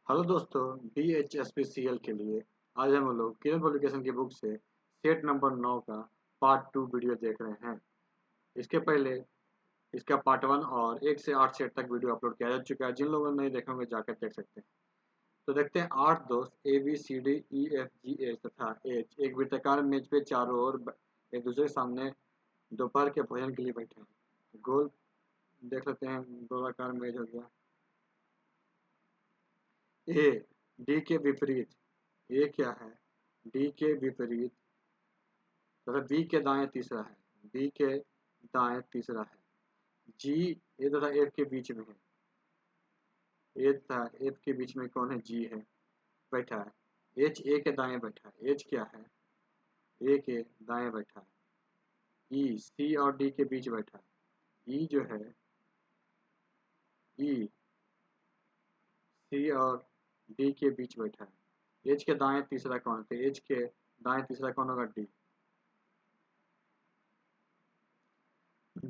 Hello दोस्तों, BHSPCL के लिए आज हम लोग किरण पब्लिकेशन की बुक से सेट नंबर 9 का पार्ट 2 वीडियो देख रहे हैं। इसके पहले इसका पार्ट 1 और 1 से 8 सेट तक वीडियो अपलोड किया जा चुका है। जिन लोगों ने नहीं देखे होंगे जाकर देख सकते हैं। तो देखते हैं 8 दोस्त ABCDEFGH तथा H एक वृत्ताकार मेज पे चारों ओर एक दूसरे के सामने दोपहर के भोजन के लिए बैठे हैं। गोल देख लेते हैं, गोलाकार मेज हो गया। ए डी के विपरीत, ए क्या है? डी के विपरीत तथा बी के दाएं तीसरा है, बी के दाएं तीसरा है। जी ए तथा एफ के बीच में है, ए तथा एफ के बीच में कौन है? जी है, बैठा है। एच ए के दाएं बैठा है, एच क्या है? ए के दाएं बैठा है। ई सी और डी के बीच बैठा है, ई जो है, ई सी और डी के बीच बैठा है। एच के दाएं तीसरा कौन है? एच के दाएं तीसरा कौन होगा? डी।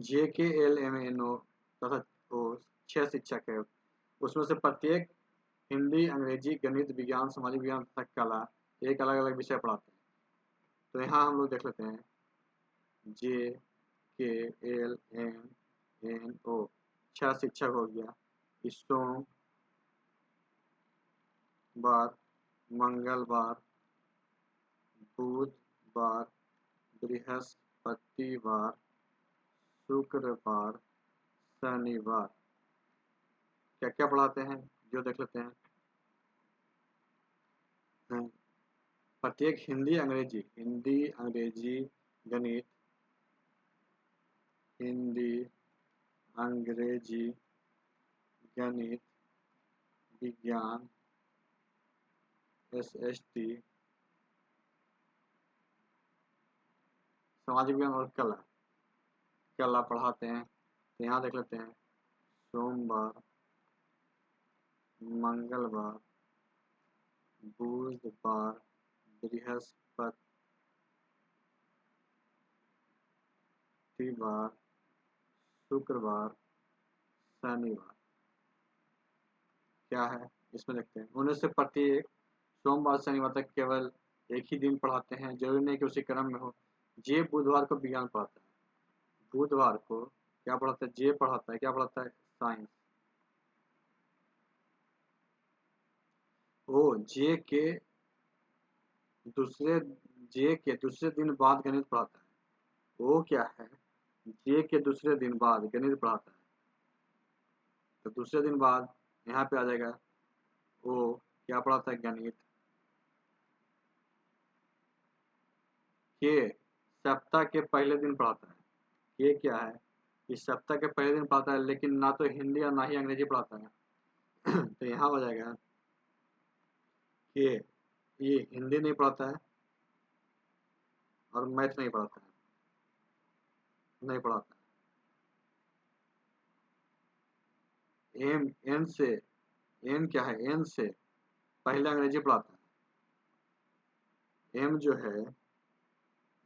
JKLMNO तथा ओ 6 शिक्षक है। उसमें से प्रत्येक हिंदी, अंग्रेजी, गणित, विज्ञान, सामाजिक विज्ञान तथा कला एक अलग अलग विषय पढ़ाते हैं। तो यहाँ हम लोग देख लेते हैं JKLMNO 6 शिक्षक हो गया। सोमवार, मंगलवार, बुधवार, बृहस्पतिवार, शुक्रवार, शनिवार। क्या क्या पढ़ाते हैं जो देख लेते हैं। प्रत्येक हिंदी, अंग्रेजी, गणित, हिंदी, अंग्रेजी, गणित, विज्ञान, SST, सामाजिक विज्ञान और कला कला पढ़ाते हैं। तो यहाँ देख लेते हैं सोमवार, मंगलवार, बुधवार, बृहस्पतिवार, शुक्रवार, शनिवार। क्या है इसमें देखते हैं। उनमें से प्रत्येक सोमवार से शनिवार तक केवल एक ही दिन पढ़ाते हैं, जरूरी नहीं कि उसी क्रम में हो। जे बुधवार को विज्ञान पढ़ाता है, बुधवार को क्या पढ़ाता है? जे पढ़ाता है, क्या पढ़ाता है? साइंस। ओ जे के दूसरे जे के दूसरे दिन बाद गणित पढ़ाता है। वो क्या है? जे के दूसरे दिन बाद गणित पढ़ाता है। तो दूसरे दिन बाद यहाँ पे आ जाएगा वो क्या पढ़ाता है? गणित। के सप्ताह के पहले दिन पढ़ाता है। ये क्या है? इस सप्ताह के पहले दिन पढ़ाता है, लेकिन ना तो हिंदी और ना ही अंग्रेजी पढ़ाता है। तो यहाँ हो जाएगा कि ये हिंदी नहीं पढ़ाता है और मैथ नहीं पढ़ाता है, नहीं पढ़ाता है। एम एन से एन क्या है? एन से पहले अंग्रेजी पढ़ाता है। एम जो है,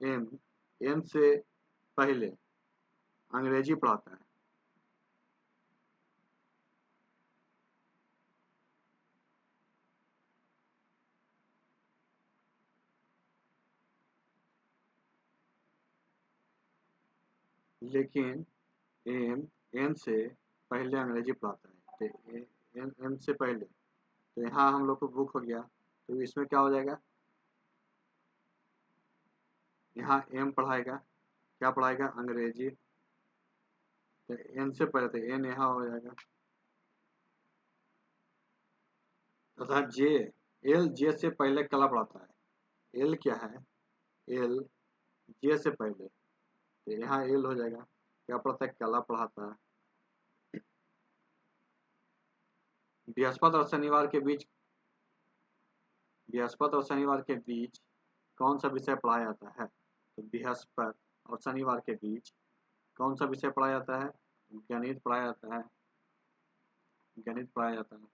एम एन से पहले अंग्रेजी पढ़ाता है। लेकिन एम एन से पहले अंग्रेजी पढ़ाता है। तो एन एम से पहले, तो यहाँ हम लोग को बुक हो गया। तो इसमें क्या हो जाएगा? यहाँ एम पढ़ाएगा, क्या पढ़ाएगा? अंग्रेजी। तो एन से पहले, तो एन यहाँ हो जाएगा। तथा जे एल जे से पहले कला पढ़ाता है। एल क्या है? एल जे से पहले, तो यहाँ एल हो जाएगा। क्या पढ़ाता है? कला पढ़ाता है। बृहस्पति और शनिवार के बीच बृहस्पति और शनिवार के बीच कौन सा विषय पढ़ाया जाता है? तो बृहस्पति और शनिवार के बीच कौन सा विषय पढ़ाया जाता है? गणित पढ़ाया जाता है। गणित पढ़ाया जाता है।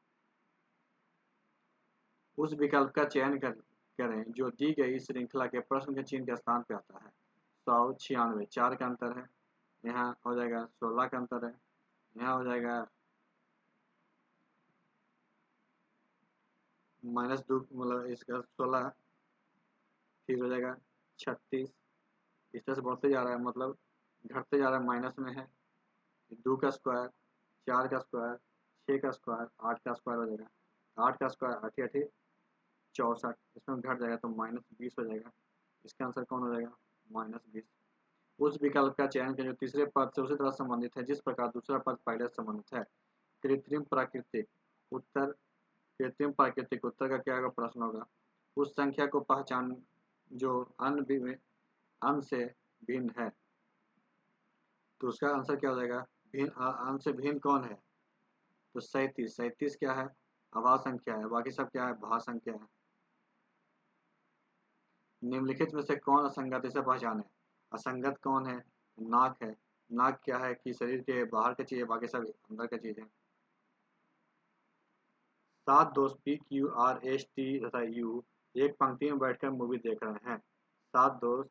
उस विकल्प का चयन करें जो दी गई श्रृंखला के प्रश्न के चिन्ह के स्थान पे आता है। 196 4 का अंतर है, यहाँ हो जाएगा 16 का अंतर है, यहाँ हो जाएगा माइनस दो मतलब इसका 16, फिर हो जाएगा 36। इस तरह से बढ़ते जा रहा है, मतलब घटते जा रहा है, माइनस में है। 2 का स्क्वायर, 4 का स्क्वायर, 6 का स्क्वायर, 8 का स्क्वायर हो जाएगा। 8 का स्क्वायर 8 8 64, इसमें घट जाएगा तो -20 हो जाएगा। इसका आंसर कौन हो जाएगा? -20। उस विकल्प का चयन करें जो तीसरे पद से उसी तरह संबंधित है जिस प्रकार दूसरा पद पहले से संबंधित है। कृत्रिम प्राकृतिक उत्तर। कृत्रिम प्राकृतिक उत्तर का क्या होगा? प्रश्न होगा। उस संख्या को पहचान जो अन्य से भिन्न है। तो उसका आंसर क्या हो जाएगा? भिन्न, अन्य से भिन्न कौन है? तो 37। 37 क्या है? अभाज्य संख्या है। बाकी सब क्या है? भाज्य संख्या है। निम्नलिखित में से कौन असंगत, इसे पहचाने। असंगत कौन है? नाक है। नाक क्या है कि शरीर के बाहर का चीज है, बाकी सब अंदर का चीज है। 7 दोस्त PQRST तथा U एक पंक्ति में बैठकर मूवी देख रहे हैं। 7 दोस्त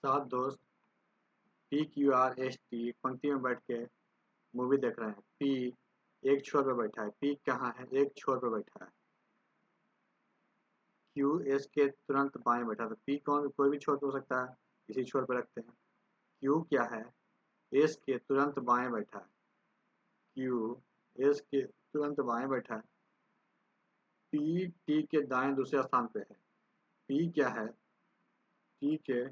7 दोस्त PQRST एक पंक्ति में बैठ के मूवी देख रहे हैं। P एक छोर पे बैठा है। P कहाँ है? एक छोर पे बैठा है। Q S के तुरंत बाएं बैठा है। तो P कौन, कोई भी छोर पे हो सकता है, इसी छोर पे रखते हैं। Q क्या है? S के तुरंत बाएं बैठा है। Q S के तुरंत बाएं बैठा है। P T के दाएं दूसरे स्थान पे है। P क्या है? T के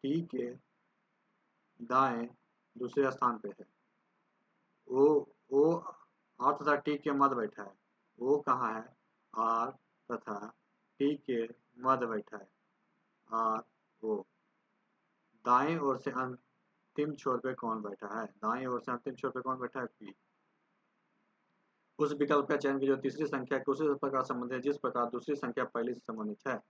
T के दाएं दूसरे स्थान पे है। O O R तथा T के मध्य बैठा है। O कहाँ है? R तथा T के मध्य बैठा है। R O। दाएं ओर से अंतिम छोर पे कौन बैठा है? दाएं ओर से अंतिम छोर पे कौन बैठा है? P। उस विकल्प का चयन कीजिए जो तीसरी संख्या के उसी प्रकार संबंधित है जिस प्रकार दूसरी संख्या पहली से संबंधित है।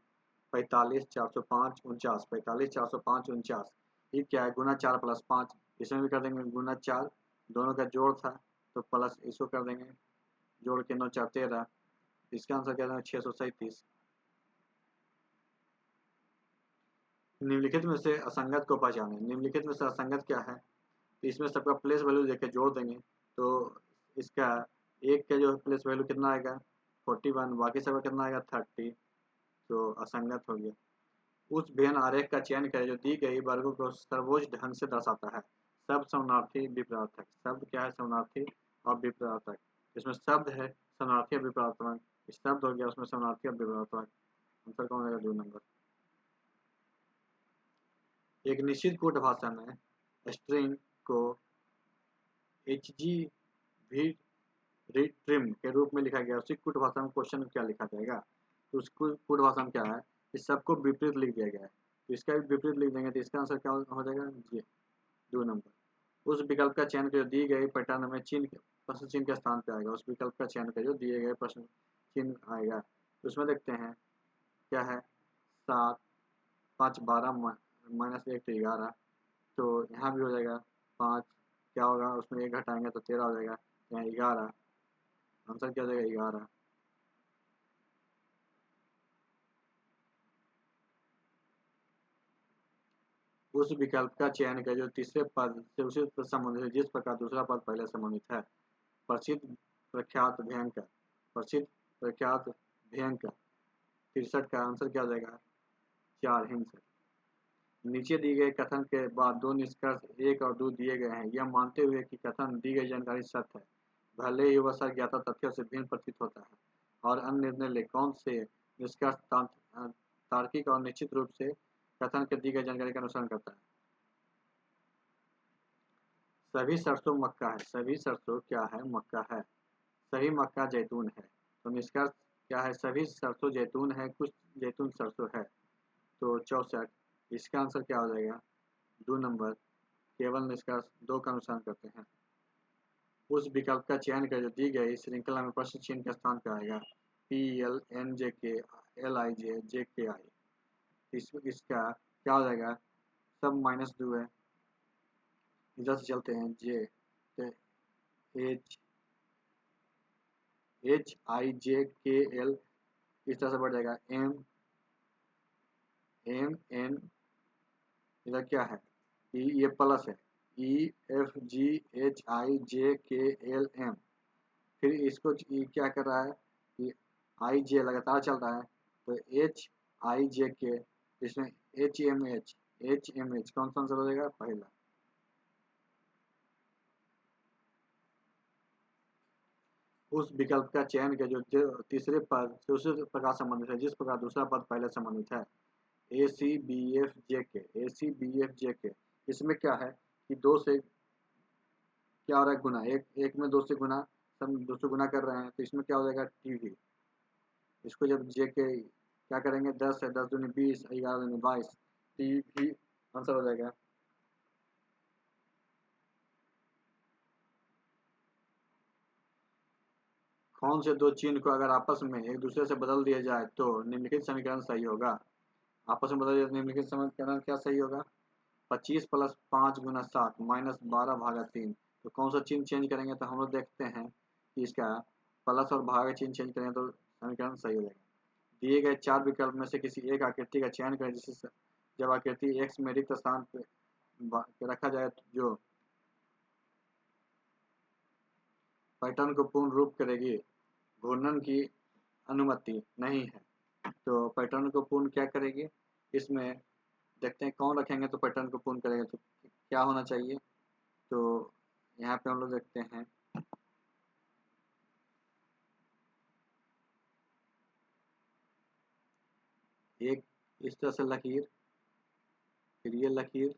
45 405 49। 45 405 49 ये क्या है? गुना 4 प्लस 5। इसमें भी कर देंगे गुना 4, दोनों का जोड़ था तो प्लस इसको कर देंगे, जोड़ के 9 4 13। इसका आंसर क्या है? 637। निम्नलिखित में से असंगत को पहचाने। निम्नलिखित में से असंगत क्या है? तो इसमें सबका प्लेस वैल्यू देके जोड़ देंगे तो इसका एक का जो प्लेस वैल्यू कितना आएगा? 41। बाकी सब का कितना आएगा? 30। तो असंगत हो गया। उस भेन आरेख का चयन करें जो दी गई वर्गों को सर्वोच्च ढंग से दर्शाता है। शब्द समानार्थी विपरीतार्थक। शब्द क्या है? समानार्थी और विपरीतार्थक। इसमें शब्द है समानार्थी और विपरीतार्थक। शब्द हो गया उसमें समानार्थी और विपरीतार्थक। आंसर कौन होगा? 2 नंबर। एक निश्चित कूट भाषा में स्ट्रिंग को HG भी ट्रिम के रूप में लिखा गया। उसी कूट भाषा में क्वेश्चन में क्या लिखा जाएगा? तो उस कूट भाषा में क्या है? इस सबको विपरीत लिख दिया गया है, तो इसका भी विपरीत लिख देंगे तो इसका आंसर क्या हो जाएगा? जी, 2 नंबर। उस विकल्प का चयन जो दी गई पैटर्न में चिन्ह प्रश्न चिन्ह के स्थान पे आएगा। उस विकल्प का चयन जो दिए गए प्रश्न चिन्ह आएगा। तो उसमें देखते हैं क्या है? 7 5 12 -1 तो 11। तो यहाँ भी हो जाएगा 5, क्या होगा उसमें 1 घटाएंगे तो 13 हो जाएगा। यहाँ 11, आंसर क्या हो जाएगा? 11। उस विकल्प का चयन करें जो तीसरे पद से उसी से संबंधित है जिस प्रकार दूसरा पद पहले संबंधित है। प्रसिद्ध प्रख्यात भयंकर। प्रसिद्ध प्रख्यात भयंकर 63 का आंसर क्या हो जाएगा? 4 हिंस। नीचे दिए गए कथन के बाद दो निष्कर्ष 1 और 2 दिए गए हैं। यह मानते हुए कि कथन दी गई जानकारी सत्य है, भले ही वह ज्ञात तथ्यों से भिन्न प्रतीत होता है, और अन्य निर्णय ले कौन से निष्कर्ष तार्किक और निश्चित रूप से कथन के दी गई जानकारी का अनुसरण करता है। सभी सरसों मक्का है। सभी सरसों क्या है? मक्का है। सभी मक्का जैतून है। तो निष्कर्ष क्या है? सभी सरसों जैतून है, कुछ जैतून सरसों है। तो 64। इसका आंसर क्या हो जाएगा? 2 नंबर। केवल निष्कर्ष 2 का अनुसरण करते हैं। उस विकल्प का चयन कर जो दी गई श्रृंखला में प्रश्न चिन्ह के स्थान पर आएगा। PLNJK LIJ JKI। इसका क्या हो जाएगा? सब -2 है। इधर से चलते हैं। J H HIJKL इस तरह से बढ़ जाएगा, MN इधर क्या है, ये प्लस है, EFGHIJKLM। फिर इसको क्या कर रहा है कि IJ लगातार चल रहा है, तो HIJK, इसमें HMH कौन सा आंसर हो जाएगा, पहला। उस विकल्प का चयन किया जो तीसरे पद से उसी प्रकार संबंधित है जिस प्रकार दूसरा पद पहले संबंधित है। ACBFJK इसमें क्या है कि दो से क्या हो रहा है, गुना, एक में दो से गुना, सब दो से गुना कर रहे हैं, तो इसमें क्या हो जाएगा, TV। इसको जब JK क्या करेंगे, 10 है, 10 दूनी 20, 11 दूनी 22, TV आंसर हो जाएगा। कौन से दो चिन्ह को अगर आपस में एक दूसरे से बदल दिया जाए तो निम्नलिखित समीकरण सही होगा। आपस में बदल दिया तो निम्नलिखित समीकरण क्या सही होगा, 25 + 5 × 7 -12/3। तो कौन सा चिन्ह चेंज करेंगे, तो हम लोग देखते हैं कि इसका प्लस और भाग का चिन्ह चेंज करेंगे तो समीकरण सही हो जाएगा। दिए गए 4 विकल्प में से किसी एक आकृति का चयन करें जिससे जब आकृति x में रिक्त स्थान पर रखा जाए तो जो पैटर्न को पूर्ण रूप करेगी, घूर्णन की अनुमति नहीं है। तो पैटर्न को पूर्ण क्या करेगी, इसमें देखते हैं कौन रखेंगे तो पैटर्न को पूर्ण करेगा, तो क्या होना चाहिए। तो यहाँ पे हम लोग देखते हैं एक इस तरह से लकीर, फिर ये लकीर,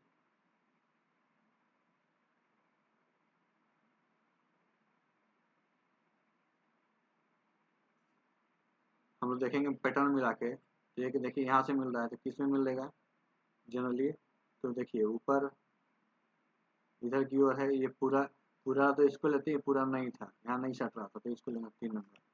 हम लोग देखेंगे पैटर्न मिला के, तो ये कि देखिए यहाँ से मिल रहा है तो किस में मिलेगा जनरली, तो देखिए ऊपर इधर की ओर है, ये पूरा पूरा तो इसको लेते हैं, पूरा नहीं था, यहाँ नहीं सट रहा था, तो इसको लेना 3 नंबर।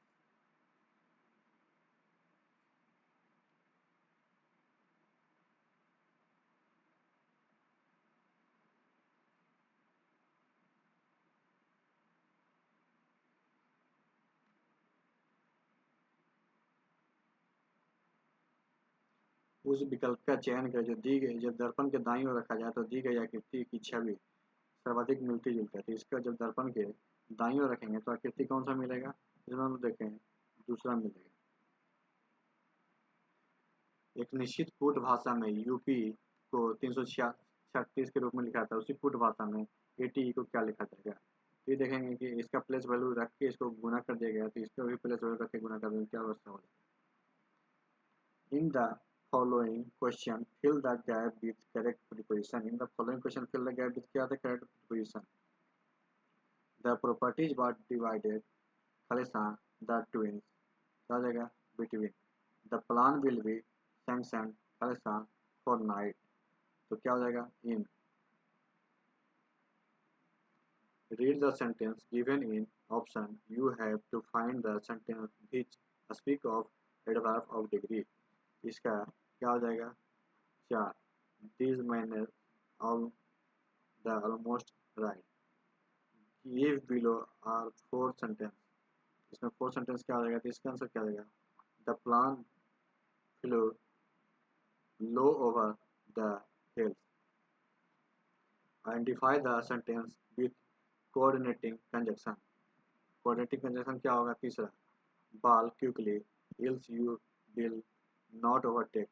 उस विकल्प का चयन करें जो दी गई जब दर्पण के दाईं ओर रखा जाए तो दी गई आकृति की छवि सर्वाधिक मिलती जुलती है। तो इसका जब दर्पण के दाईं ओर रखेंगे तो आकृति कौन सा मिलेगा, इसमें हम देखें दूसरा मिलेगा। एक निश्चित कूट भाषा में यूपी को 336 के रूप में लिखा था, उसी कूट भाषा में ATE को क्या लिखा जाएगा। ये देखेंगे कि इसका प्लेस वैल्यू रख के इसको गुना कर दिया गया, तो इसका भी प्लेस वैल्यू रख के गुना कर देंगे, क्या अवस्था हो जाएगी। In the following question fill the gap with correct preposition। In the following question fill the gap with क्या था, correct preposition। The properties were divided Khalistan the twins क्या हो जाएगा, between। The plan will be sanctioned Khalistan for night, तो क्या हो जाएगा, in। Read the sentence given in option, you have to find the sentence which speak of adverb of degree। इसका क्या हो जाएगा, 4। These manners all the almost right। Give below are 4 sentence, इसमें 4 sentence क्या हो जाएगा, तो इसका आंसर क्या हो जाएगा, the plan flew low over the hills। Identify the sentence with coordinating conjunction। coordinating conjunction क्या होगा, तीसरा, ball quickly else you will not overtake।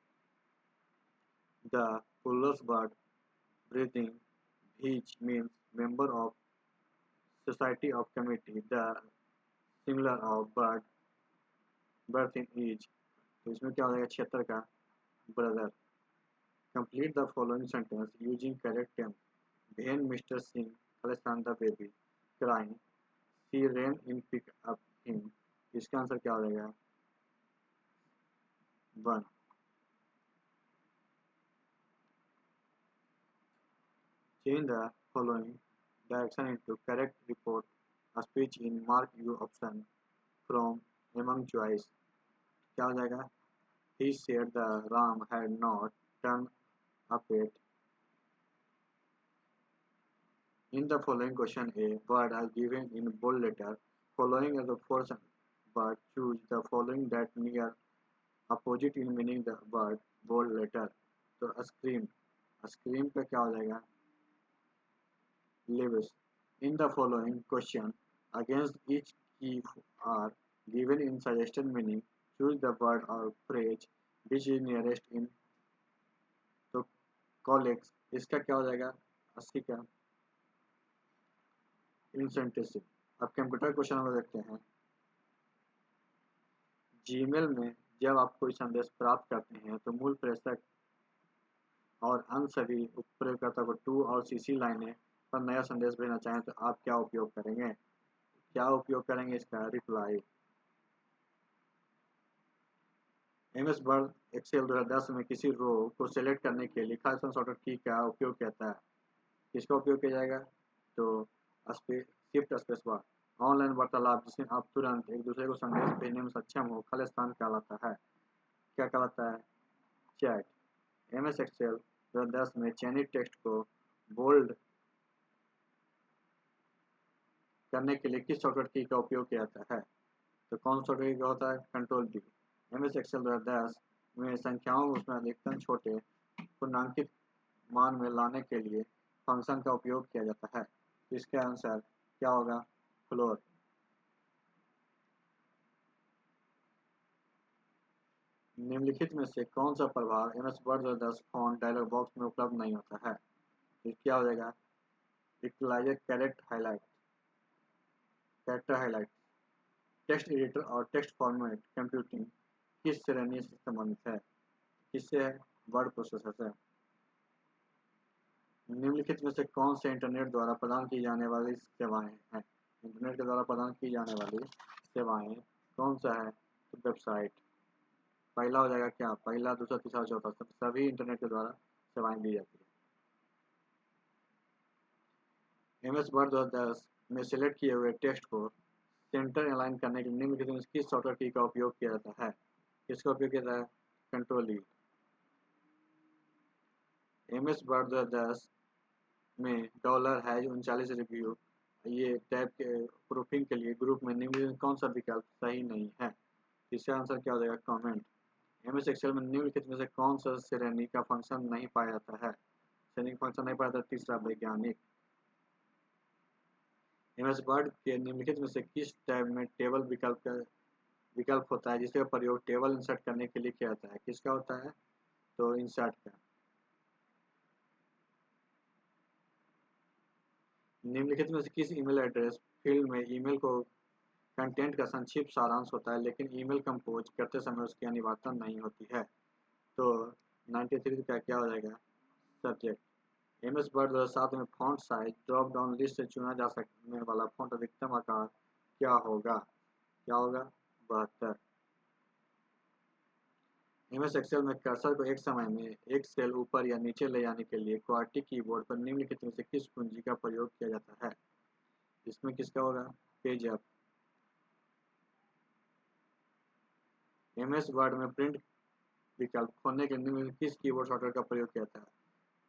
The fullest bird breathing beach means member of society of committee। The similar of birth in each, तो इसमें क्या हो जाएगा, 76 का brother। Complete the following sentence using correct tense। When Mr. Singh Khalistan the baby crying, she ran in pick up him। इसका answer क्या हो जाएगा, 1। Change the following direction into correct report a speech in mark you option from among choice, क्या हो जाएगा, he said the ram had not turned up yet। In the following question, a word is given in bold letter following as the first word, choose the following that near opposite in meaning the word bold letter. तो scream, scream का क्या हो जाएगा? Lives. In the following question, against each key are given in suggested meaning. Choose the word or phrase which is nearest in. तो colleagues, इसका क्या हो जाएगा? 80 का इंसेंटिव। अब कंप्यूटर क्वेश्चन में देखते हैं। जीमेल में जब आप कोई संदेश प्राप्त करते हैं तो मूल प्रेषक और अन्य सभी उपयोगकर्ता को टू और सीसी लाइनें पर नया संदेश भेजना चाहें तो आप क्या उपयोग करेंगे? क्या उपयोग करेंगे इसका? रिप्लाई। एमएस वर्ड एक्सेल 2010 में किसी रो को सेलेक्ट करने के लिए खास शॉर्टकट की का उपयोग किया है? किसका उपयोग किया जाएगा? तो शिफ्ट स्पेस बार। ऑनलाइन वार्तालाप जिसमें आप तुरंत एक दूसरे को संदेश भेजने में सक्षम हो खाली स्थान कहलाता है। क्या कहलाता है? चैट। एमएस एक्सेल 2010 में चयनित टेक्स्ट को बोल्ड करने के लिए किस शॉर्टकट की का उपयोग किया जाता है? तो कौन सा शॉर्टकट की होता है? Control D. एमएस एक्सेल 2010 में संख्याओं उसमें अधिकतम छोटे पूर्णांकित मान में लाने के लिए फंक्शन का उपयोग किया जाता है। इसके आंसर क्या होगा? फ्लोर। निम्नलिखित में से कौन सा प्रभाव MS Word 2010 font dialog box में उपलब्ध नहीं होता है? तो क्या हो जाएगा? Equaliser, character highlight. Text editor और टेक्स्ट फॉर्मेट कंप्यूटिंग किस श्रेणी से संबंधित है? किससे है? वर्ड प्रोसेसर से। निम्नलिखित में से कौन से इंटरनेट द्वारा प्रदान की जाने वाली सेवाएं हैं? इंटरनेट के द्वारा प्रदान की जाने वाली सेवाएं कौन सा है? तो वेबसाइट। पहला हो जाएगा क्या? पहला, दूसरा, तीसरा, चौथा, सभी इंटरनेट के द्वारा सेवाएं दी जाती है। एमएस वर्ड 2010 में सिलेक्ट किए हुए टेक्स्ट को सेंटर अलाइन करने के लिए निम्नलिखित में किस शॉर्टकट की का उपयोग किया जाता है? किसका उपयोग किया जाता है? कंट्रोल ई। एमएस वर्ड 2010 में $#39 रिव्यू ये टैब के प्रूफिंग के लिए ग्रुप में निम्नलिखित कौन सा विकल्प सही नहीं है? इसका आंसर क्या हो जाएगा? कमेंट। एमएस एक्सेल में निम्नलिखित में से कौन सा श्रेणी का फंक्शन नहीं पाया जाता है? श्रेणी फंक्शन नहीं पाया जाता? तीसरा, वैज्ञानिक। एमएस वर्ड के निम्नलिखित में से किस टैब में टेबल विकल्प होता है जिसका प्रयोग टेबल इंसर्ट करने के लिए किया जाता है? किसका होता है? तो इंसर्ट का। निम्नलिखित में से किस ईमेल एड्रेस फील्ड में ईमेल को कंटेंट का संक्षिप्त सारांश होता है लेकिन ईमेल कंपोज करते समय उसकी अनिवार्यता नहीं होती है? तो 93 का क्या हो जाएगा? सब्जेक्ट। एमएस वर्ड 2007 में font size drop down list से चुना जा सकने वाला फॉन्ट अधिकतम आकार क्या होगा? क्या होगा? 72। एमएस एक्सेल में कर्सर को एक समय में एक सेल ऊपर या नीचे ले जाने के लिए क्वाड्रेटिक कीबोर्ड पर निम्नलिखित में से किस कुंजी का प्रयोग किया जाता है? इसमें किसका होगा? Page up. एमएस वर्ड में प्रिंट विकल्प खोलने के लिए निम्नलिखित किस कीबोर्ड शॉर्टकट का प्रयोग किया जाता है?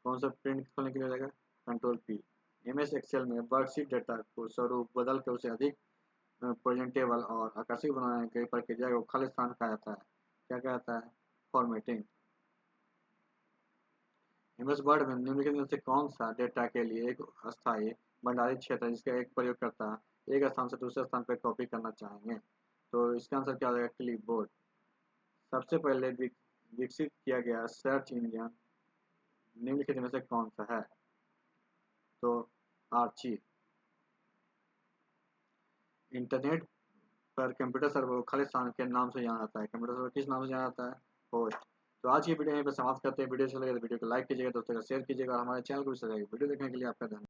कौन सा प्रिंट खोलने के लिए जाएगा? Control P. एमएस एक्सेल में वर्कशीट डेटा को स्वरूप बदल कर उसे अधिक प्रेजेंटेबल और आकर्षक बनाने की प्रक्रिया को खाली स्थान कहा जाता है। क्या कहता है? फॉर्मेटिंग। एमएस वर्ड में निम्नलिखित में से कौन सा डेटा के लिए एक अस्थायी भंडारित क्षेत्र है जिसका एक प्रयोगकर्ता एक स्थान से दूसरे स्थान पर कॉपी करना चाहेंगे? तो इसका आंसर क्या हो जाएगा? क्लिपबोर्ड। सबसे पहले विकसित किया गया सर्च इंजन निम्नलिखित में से कौन सा है? तो आर्ची। इंटरनेट पर कंप्यूटर सर्वर को खाली स्थान के नाम से जाना जाता है। कंप्यूटर सर्वर किस नाम से जाना जाता है? होस्ट। तो आज की वीडियो यहीं पर समाप्त करते हैं। वीडियो अच्छा लगे तो वीडियो को लाइक कीजिएगा, दोस्तों का शेयर कीजिएगा और हमारे चैनल को भी सब्सक्राइब कीजिएगा। वीडियो देखने के लिए आपका धन्यवाद।